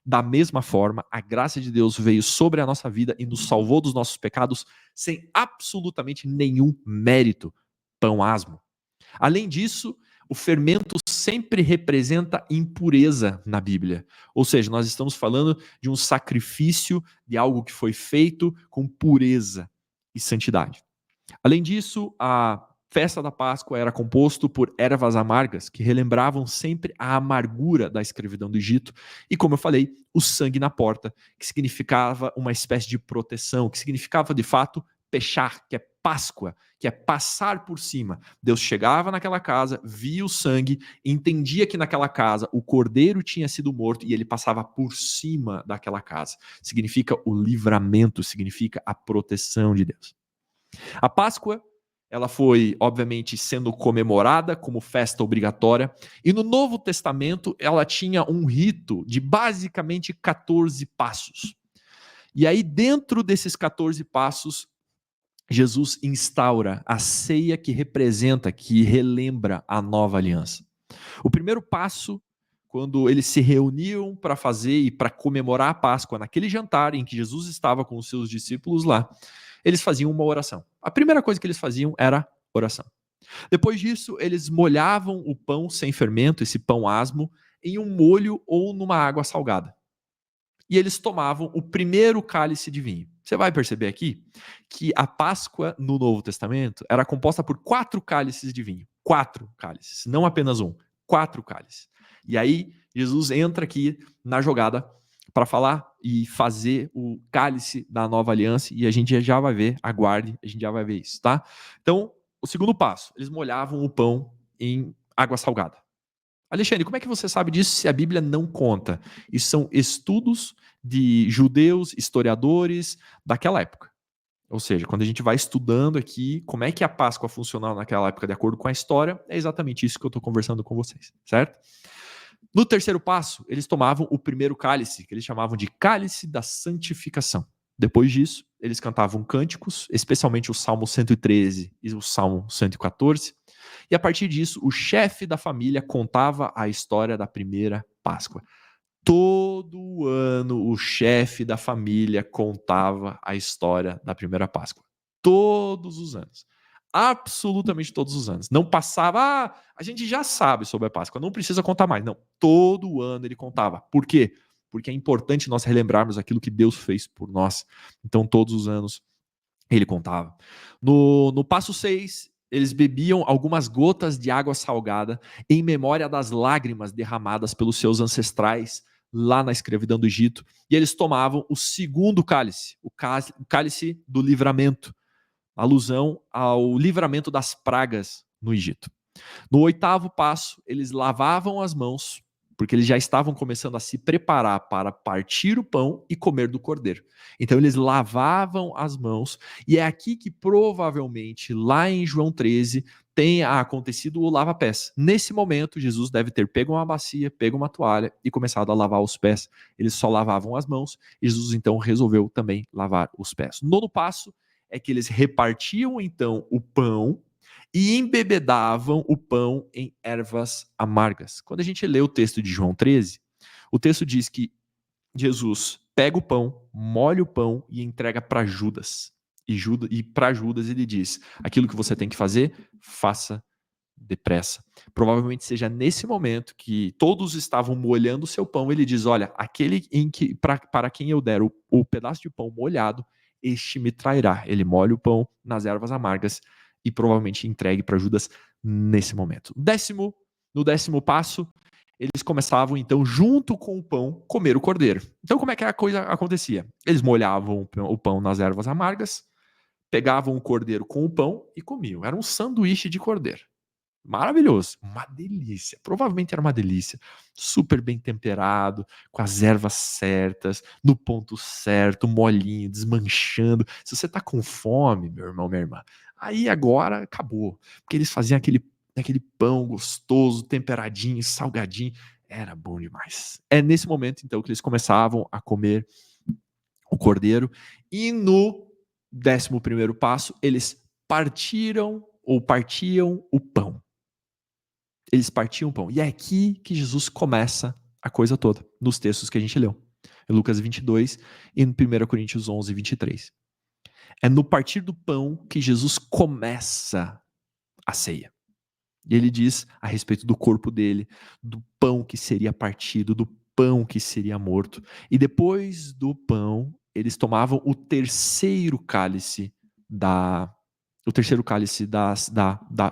Da mesma forma, a graça de Deus veio sobre a nossa vida e nos salvou dos nossos pecados sem absolutamente nenhum mérito. Pão asmo. Além disso, o fermento sempre representa impureza na Bíblia. Ou seja, nós estamos falando de um sacrifício, de algo que foi feito com pureza e santidade. Além disso, a festa da Páscoa era composto por ervas amargas, que relembravam sempre a amargura da escravidão do Egito. E como eu falei, o sangue na porta, que significava uma espécie de proteção, que significava, de fato, pechar, que é Páscoa, que é passar por cima. Deus chegava naquela casa, via o sangue, entendia que naquela casa o cordeiro tinha sido morto e ele passava por cima daquela casa. Significa o livramento, significa a proteção de Deus. A Páscoa, ela foi, obviamente, sendo comemorada como festa obrigatória, e no Novo Testamento ela tinha um rito de basicamente 14 passos. E aí, dentro desses 14 passos, Jesus instaura a ceia que representa, que relembra a nova aliança. O primeiro passo, quando eles se reuniam para fazer e para comemorar a Páscoa, naquele jantar em que Jesus estava com os seus discípulos lá, eles faziam uma oração. A primeira coisa que eles faziam era oração. Depois disso, eles molhavam o pão sem fermento, esse pão asmo, em um molho ou numa água salgada. E eles tomavam o primeiro cálice de vinho. Você vai perceber aqui que a Páscoa no Novo Testamento era composta por 4 cálices de vinho. 4 cálices, não apenas um. 4 cálices. E aí, Jesus entra aqui na jogada para falar e fazer o cálice da nova aliança, e a gente já vai ver, aguarde, a gente já vai ver isso, tá? Então, o segundo passo, eles molhavam o pão em água salgada. Alexandre, como é que você sabe disso se a Bíblia não conta? Isso são estudos de judeus, historiadores daquela época. Ou seja, quando a gente vai estudando aqui como é que a Páscoa funcionava naquela época de acordo com a história, é exatamente isso que eu estou conversando com vocês, certo? No terceiro passo, eles tomavam o primeiro cálice, que eles chamavam de cálice da santificação. Depois disso, eles cantavam cânticos, especialmente o Salmo 113 e o Salmo 114. E a partir disso, o chefe da família contava a história da primeira Páscoa. Todo ano, o chefe da família contava a história da primeira Páscoa. Todos os anos. Absolutamente todos os anos. Não passava, a gente já sabe sobre a Páscoa, não precisa contar mais. Não, todo ano ele contava. Por quê? Porque é importante nós relembrarmos aquilo que Deus fez por nós. Então, todos os anos ele contava. No passo 6, eles bebiam algumas gotas de água salgada em memória das lágrimas derramadas pelos seus ancestrais lá na escravidão do Egito. E eles tomavam o segundo cálice, o cálice do livramento, alusão ao livramento das pragas no Egito. No oitavo passo, eles lavavam as mãos, porque eles já estavam começando a se preparar para partir o pão e comer do cordeiro. Então eles lavavam as mãos, e é aqui que provavelmente, lá em João 13, tenha acontecido o lava-pés. Nesse momento, Jesus deve ter pego uma bacia, pego uma toalha e começado a lavar os pés. Eles só lavavam as mãos, e Jesus então resolveu também lavar os pés. Nono passo é que eles repartiam então o pão e embebedavam o pão em ervas amargas. Quando a gente lê o texto de João 13, o texto diz que Jesus pega o pão, molha o pão e entrega para Judas. E para Judas ele diz: aquilo que você tem que fazer, faça depressa. Provavelmente seja nesse momento que todos estavam molhando o seu pão, ele diz: olha, aquele para quem eu der o pedaço de pão molhado, este me trairá. Ele molha o pão nas ervas amargas e provavelmente entregue para Judas nesse momento. No décimo passo, eles começavam então, junto com o pão, comer o cordeiro. Então como é que a coisa acontecia? Eles molhavam o pão nas ervas amargas, pegavam o cordeiro com o pão e comiam. Era um sanduíche de cordeiro. Maravilhoso, uma delícia. Provavelmente era uma delícia. Super bem temperado, com as ervas certas, no ponto certo, molinho, desmanchando. Se você tá com fome, meu irmão, minha irmã, aí agora acabou. Porque eles faziam aquele pão gostoso, temperadinho, salgadinho. Era bom demais. É nesse momento, então, que eles começavam a comer o cordeiro. E no 11º passo, eles partiam o pão. Eles partiam o pão. E é aqui que Jesus começa a coisa toda, nos textos que a gente leu. Em Lucas 22 e em 1 Coríntios 11, 23. É no partir do pão que Jesus começa a ceia. E ele diz a respeito do corpo dele, do pão que seria partido, do pão que seria morto. E depois do pão, eles tomavam o terceiro cálice da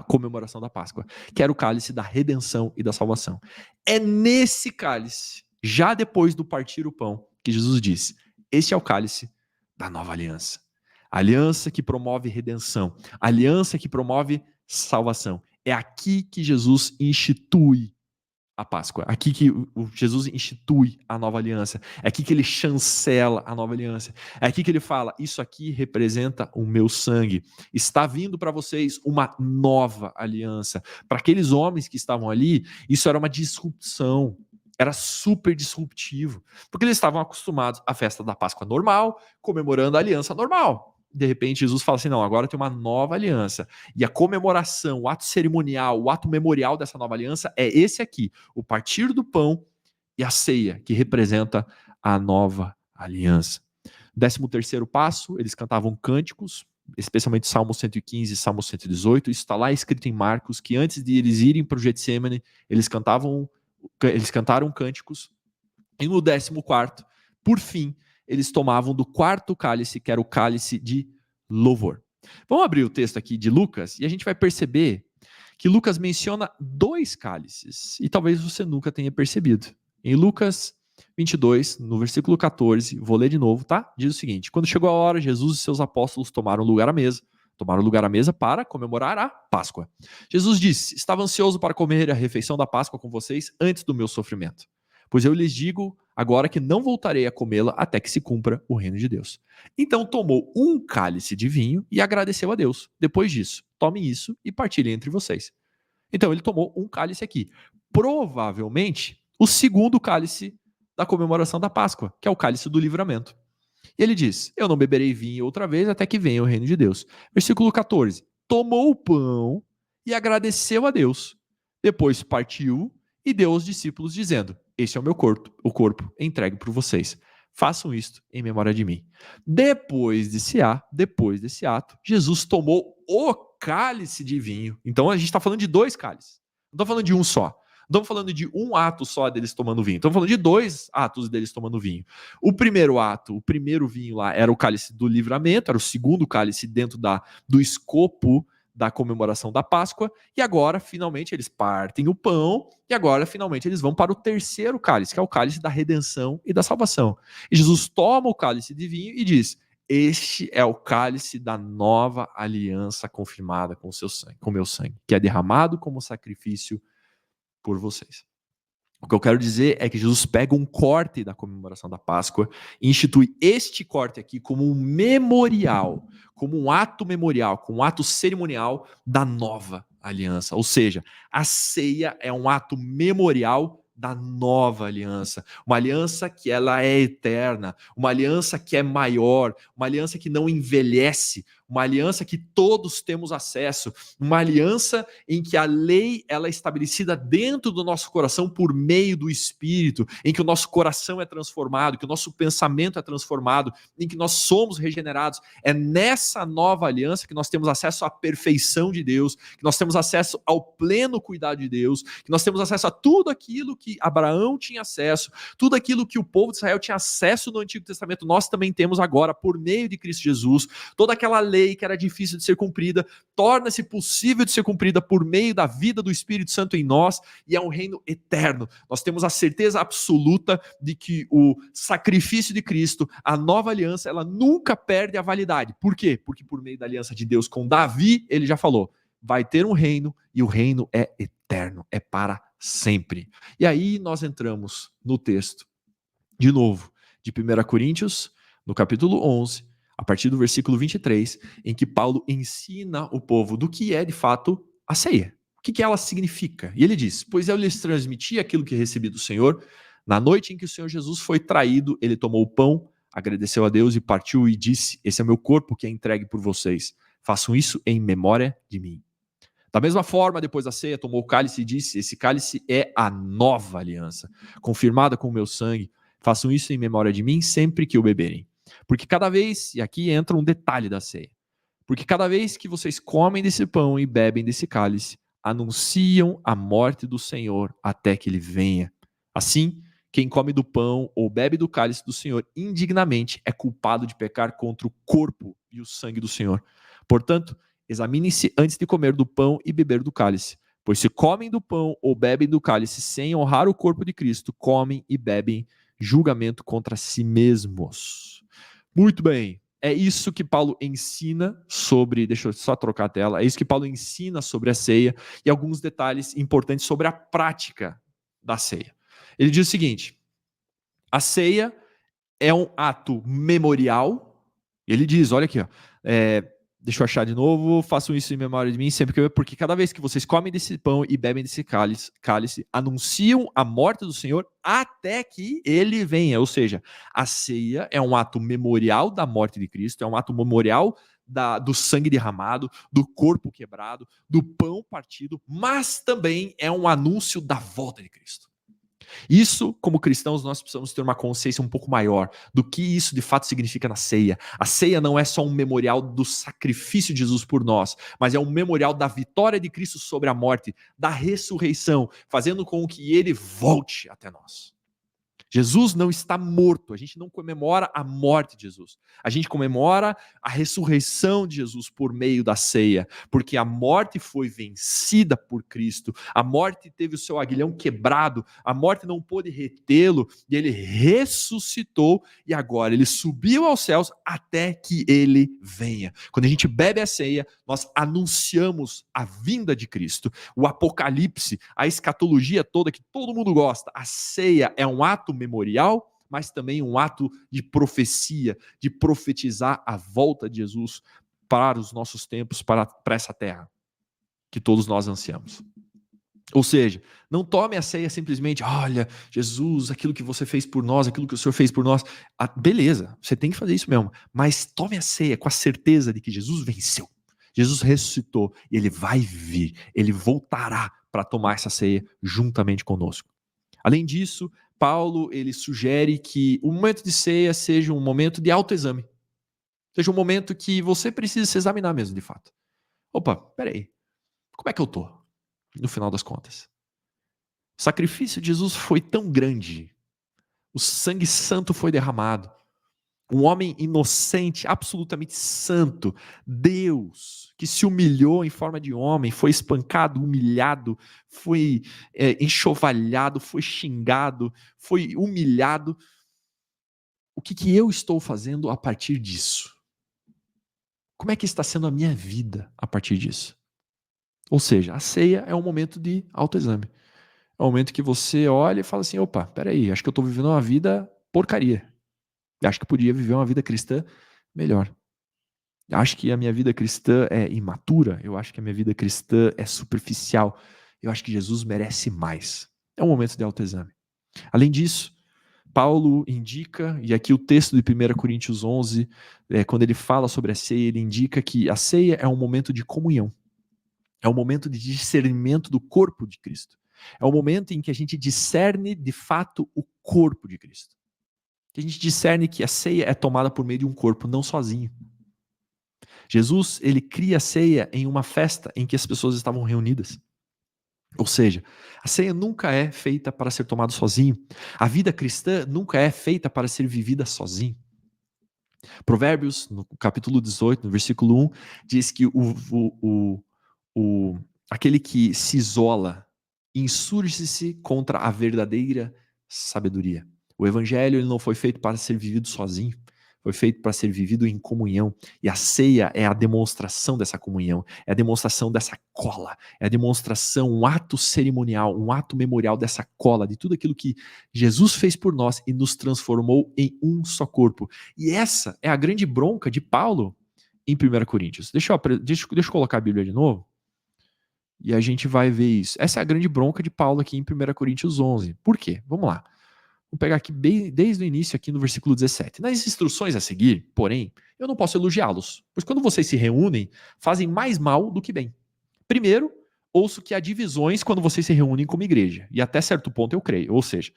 comemoração da Páscoa, que era o cálice da redenção e da salvação. É nesse cálice, já depois do partir o pão, que Jesus diz: este é o cálice da nova aliança. aliança que promove redenção, aliança que promove salvação. É aqui que Jesus institui a Páscoa, aqui que Jesus institui a nova aliança, é aqui que ele chancela a nova aliança, é aqui que ele fala, isso aqui representa o meu sangue, está vindo para vocês uma nova aliança. Para aqueles homens que estavam ali, isso era uma disrupção, era super disruptivo, porque eles estavam acostumados à festa da Páscoa normal, comemorando a aliança normal. De repente Jesus fala assim, não, agora tem uma nova aliança, e a comemoração, o ato cerimonial, o ato memorial dessa nova aliança é esse aqui, o partir do pão e a ceia, que representa a nova aliança. 13º passo, eles cantavam cânticos, especialmente Salmo 115 e Salmo 118, isso está lá escrito em Marcos, que antes de eles irem para o Getsemane, eles cantaram cânticos, e no 14º, por fim, eles tomavam do quarto cálice, que era o cálice de louvor. Vamos abrir o texto aqui de Lucas, e a gente vai perceber que Lucas menciona 2 cálices, e talvez você nunca tenha percebido. Em Lucas 22, no versículo 14, vou ler de novo, tá? Diz o seguinte: quando chegou a hora, Jesus e seus apóstolos tomaram lugar à mesa para comemorar a Páscoa. Jesus disse: estava ansioso para comer a refeição da Páscoa com vocês antes do meu sofrimento. Pois eu lhes digo agora que não voltarei a comê-la até que se cumpra o reino de Deus. Então tomou um cálice de vinho e agradeceu a Deus. Depois disso, tomem isso e partilhem entre vocês. Então ele tomou um cálice aqui. Provavelmente o segundo cálice da comemoração da Páscoa, que é o cálice do livramento. E ele diz: eu não beberei vinho outra vez até que venha o reino de Deus. Versículo 14. Tomou o pão e agradeceu a Deus. Depois partiu e deu aos discípulos, dizendo: este é o meu corpo, o corpo entregue por vocês. Façam isto em memória de mim. Depois desse ato, Jesus tomou o cálice de vinho. Então a gente está falando de 2 cálices. Não estou falando de um só. Não estamos falando de um ato só deles tomando vinho. Estamos falando de 2 atos deles tomando vinho. O primeiro ato, o primeiro vinho lá, era o cálice do livramento, era o segundo cálice dentro do escopo da comemoração da Páscoa, e agora, finalmente, eles partem o pão, e agora, finalmente, eles vão para o terceiro cálice, que é o cálice da redenção e da salvação. E Jesus toma o cálice de vinho e diz: este é o cálice da nova aliança confirmada com o seu sangue, com o meu sangue, que é derramado como sacrifício por vocês. O que eu quero dizer é que Jesus pega um corte da comemoração da Páscoa e institui este corte aqui como um memorial, como um ato memorial, como um ato cerimonial da nova aliança. Ou seja, a ceia é um ato memorial da nova aliança, uma aliança que ela é eterna, uma aliança que é maior, uma aliança que não envelhece, uma aliança que todos temos acesso, uma aliança em que a lei ela é estabelecida dentro do nosso coração por meio do Espírito, em que o nosso coração é transformado, que o nosso pensamento é transformado, em que nós somos regenerados. É nessa nova aliança que nós temos acesso à perfeição de Deus, que nós temos acesso ao pleno cuidado de Deus, que nós temos acesso a tudo aquilo que Abraão tinha acesso, tudo aquilo que o povo de Israel tinha acesso no Antigo Testamento, nós também temos agora por meio de Cristo Jesus. Toda aquela lei que era difícil de ser cumprida, torna-se possível de ser cumprida por meio da vida do Espírito Santo em nós, e é um reino eterno. Nós temos a certeza absoluta de que o sacrifício de Cristo, a nova aliança, ela nunca perde a validade. Por quê? Porque por meio da aliança de Deus com Davi, ele já falou, vai ter um reino, e o reino é eterno, é para sempre. E aí nós entramos no texto, de novo, de 1 Coríntios, no capítulo 11, a partir do versículo 23, em que Paulo ensina o povo do que é, de fato, a ceia. O que ela significa? E ele diz: pois eu lhes transmiti aquilo que recebi do Senhor. Na noite em que o Senhor Jesus foi traído, ele tomou o pão, agradeceu a Deus e partiu e disse: esse é meu corpo que é entregue por vocês. Façam isso em memória de mim. Da mesma forma, depois da ceia, tomou o cálice e disse: esse cálice é a nova aliança, confirmada com o meu sangue. Façam isso em memória de mim sempre que o beberem. Porque cada vez, e aqui entra um detalhe da ceia, porque cada vez que vocês comem desse pão e bebem desse cálice, anunciam a morte do Senhor até que ele venha. Assim, quem come do pão ou bebe do cálice do Senhor indignamente é culpado de pecar contra o corpo e o sangue do Senhor. Portanto, examinem-se antes de comer do pão e beber do cálice. Pois se comem do pão ou bebem do cálice sem honrar o corpo de Cristo, comem e bebem julgamento contra si mesmos. Muito bem. É isso que Paulo ensina sobre, deixa eu só trocar a tela, é isso que Paulo ensina sobre a ceia e alguns detalhes importantes sobre a prática da ceia. Ele diz o seguinte: a ceia é um ato memorial. Ele diz, olha aqui, ó, deixa eu achar de novo, façam isso em memória de mim sempre que porque cada vez que vocês comem desse pão e bebem desse cálice, anunciam a morte do Senhor até que ele venha. Ou seja, a ceia é um ato memorial da morte de Cristo, é um ato memorial do sangue derramado, do corpo quebrado, do pão partido, mas também é um anúncio da volta de Cristo. Isso, como cristãos, nós precisamos ter uma consciência um pouco maior do que isso de fato significa na ceia. A ceia não é só um memorial do sacrifício de Jesus por nós, mas é um memorial da vitória de Cristo sobre a morte, da ressurreição, fazendo com que ele volte até nós. Jesus não está morto, a gente não comemora a morte de Jesus. A gente comemora a ressurreição de Jesus por meio da ceia, porque a morte foi vencida por Cristo, a morte teve o seu aguilhão quebrado, a morte não pôde retê-lo, e ele ressuscitou, e agora ele subiu aos céus até que ele venha. Quando a gente bebe a ceia, nós anunciamos a vinda de Cristo. O Apocalipse, a escatologia toda que todo mundo gosta, a ceia é um ato memorial, mas também um ato de profecia, de profetizar a volta de Jesus para os nossos tempos, para essa terra que todos nós ansiamos. Ou seja, não tome a ceia simplesmente, olha, Jesus, aquilo que você fez por nós, aquilo que o Senhor fez por nós, beleza, você tem que fazer isso mesmo, mas tome a ceia com a certeza de que Jesus venceu, Jesus ressuscitou e ele vai vir, ele voltará para tomar essa ceia juntamente conosco. Além disso, Paulo ele sugere que o momento de ceia seja um momento de autoexame. Seja um momento que você precisa se examinar mesmo, de fato. Opa, peraí, como é que eu tô, no final das contas? O sacrifício de Jesus foi tão grande, o sangue santo foi derramado, um homem inocente, absolutamente santo, Deus, que se humilhou em forma de homem, foi espancado, humilhado, foi enxovalhado, foi xingado, foi humilhado. O que eu estou fazendo a partir disso? Como é que está sendo a minha vida a partir disso? Ou seja, a ceia é um momento de autoexame. É um momento que você olha e fala assim, opa, peraí, acho que eu estou vivendo uma vida porcaria. Acho que podia viver uma vida cristã melhor. Acho que a minha vida cristã é imatura, eu acho que a minha vida cristã é superficial, eu acho que Jesus merece mais. É um momento de autoexame. Além disso, Paulo indica, e aqui o texto de 1 Coríntios 11, quando ele fala sobre a ceia, ele indica que a ceia é um momento de comunhão, é um momento de discernimento do corpo de Cristo. É um momento em que a gente discerne de fato o corpo de Cristo. Que a gente discerne que a ceia é tomada por meio de um corpo, não sozinho. Jesus, ele cria a ceia em uma festa em que as pessoas estavam reunidas. Ou seja, a ceia nunca é feita para ser tomada sozinho. A vida cristã nunca é feita para ser vivida sozinho. Provérbios, no capítulo 18, no versículo 1, diz que aquele que se isola insurge-se contra a verdadeira sabedoria. O evangelho ele não foi feito para ser vivido sozinho, foi feito para ser vivido em comunhão. E a ceia é a demonstração dessa comunhão, é a demonstração dessa cola, é a demonstração, um ato cerimonial, um ato memorial dessa cola, de tudo aquilo que Jesus fez por nós e nos transformou em um só corpo. E essa é a grande bronca de Paulo em 1 Coríntios. Deixa eu colocar a Bíblia de novo. E a gente vai ver isso. Essa é a grande bronca de Paulo aqui em 1 Coríntios 11. Por quê? Vamos lá. Vou pegar aqui desde o início, aqui no versículo 17. Nas instruções a seguir, porém, eu não posso elogiá-los, pois quando vocês se reúnem, fazem mais mal do que bem. Primeiro, ouço que há divisões quando vocês se reúnem como igreja. E até certo ponto eu creio. Ou seja,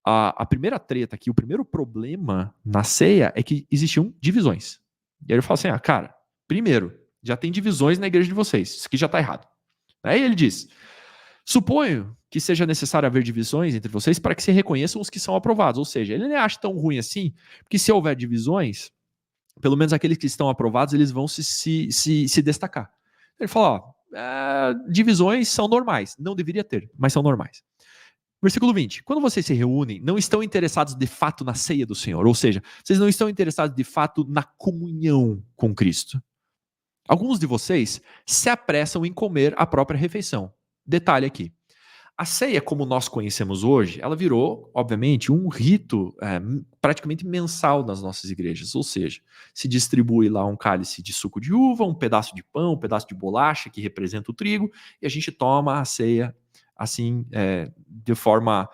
a primeira treta aqui, o primeiro problema na ceia é que existiam divisões. E aí eu falo assim, cara, primeiro, já tem divisões na igreja de vocês. Isso aqui já está errado. Aí ele diz, suponho que seja necessário haver divisões entre vocês para que se reconheçam os que são aprovados. Ou seja, ele não acha tão ruim assim, porque se houver divisões, pelo menos aqueles que estão aprovados, eles vão se destacar. Ele fala, divisões são normais. Não deveria ter, mas são normais. Versículo 20. Quando vocês se reúnem, não estão interessados de fato na ceia do Senhor, ou seja, vocês não estão interessados de fato na comunhão com Cristo. Alguns de vocês se apressam em comer a própria refeição. Detalhe aqui. A ceia, como nós conhecemos hoje, ela virou, obviamente, um rito praticamente mensal nas nossas igrejas. Ou seja, se distribui lá um cálice de suco de uva, um pedaço de pão, um pedaço de bolacha que representa o trigo, e a gente toma a ceia assim, de forma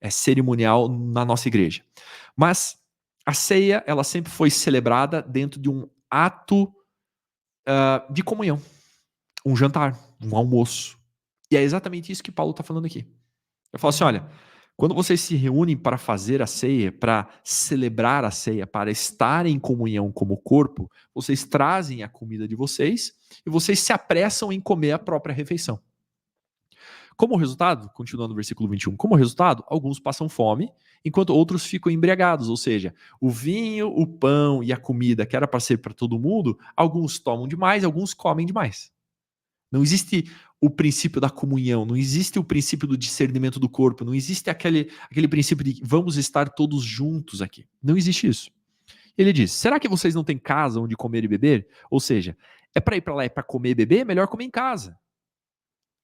cerimonial na nossa igreja. Mas a ceia, ela sempre foi celebrada dentro de um ato de comunhão, um jantar, um almoço. E é exatamente isso que Paulo está falando aqui. Eu falo assim, olha, quando vocês se reúnem para fazer a ceia, para celebrar a ceia, para estar em comunhão como corpo, vocês trazem a comida de vocês e vocês se apressam em comer a própria refeição. Como resultado, continuando no versículo 21, como resultado, alguns passam fome, enquanto outros ficam embriagados, ou seja, o vinho, o pão e a comida que era para ser para todo mundo, alguns tomam demais, alguns comem demais. Não existe o princípio da comunhão, não existe o princípio do discernimento do corpo, não existe aquele princípio de vamos estar todos juntos aqui. Não existe isso. Ele diz, será que vocês não têm casa onde comer e beber? Ou seja, é para ir para lá e para comer e beber? É melhor comer em casa.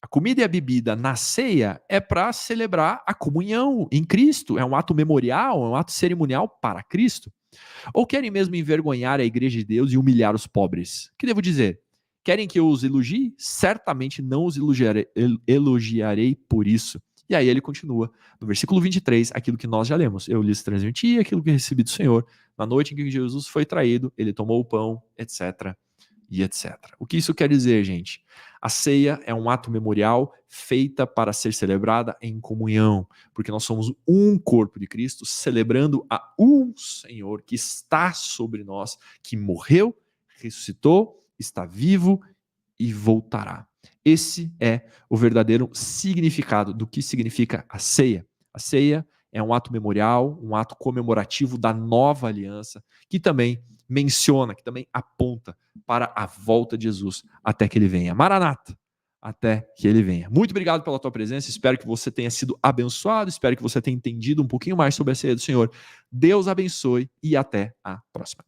A comida e a bebida na ceia é para celebrar a comunhão em Cristo. É um ato memorial, é um ato cerimonial para Cristo. Ou querem mesmo envergonhar a igreja de Deus e humilhar os pobres? Que devo dizer? Querem que eu os elogie? Certamente não os elogiarei por isso. E aí ele continua, no versículo 23, aquilo que nós já lemos. Eu lhes transmiti aquilo que recebi do Senhor. Na noite em que Jesus foi traído, ele tomou o pão, etc. e etc. O que isso quer dizer, gente? A ceia é um ato memorial feita para ser celebrada em comunhão, porque nós somos um corpo de Cristo, celebrando a um Senhor que está sobre nós, que morreu, ressuscitou, está vivo e voltará. Esse é o verdadeiro significado do que significa a ceia. A ceia é um ato memorial, um ato comemorativo da nova aliança, que também menciona, que também aponta para a volta de Jesus até que ele venha. Maranata, até que ele venha. Muito obrigado pela tua presença, espero que você tenha sido abençoado, espero que você tenha entendido um pouquinho mais sobre a ceia do Senhor. Deus abençoe e até a próxima.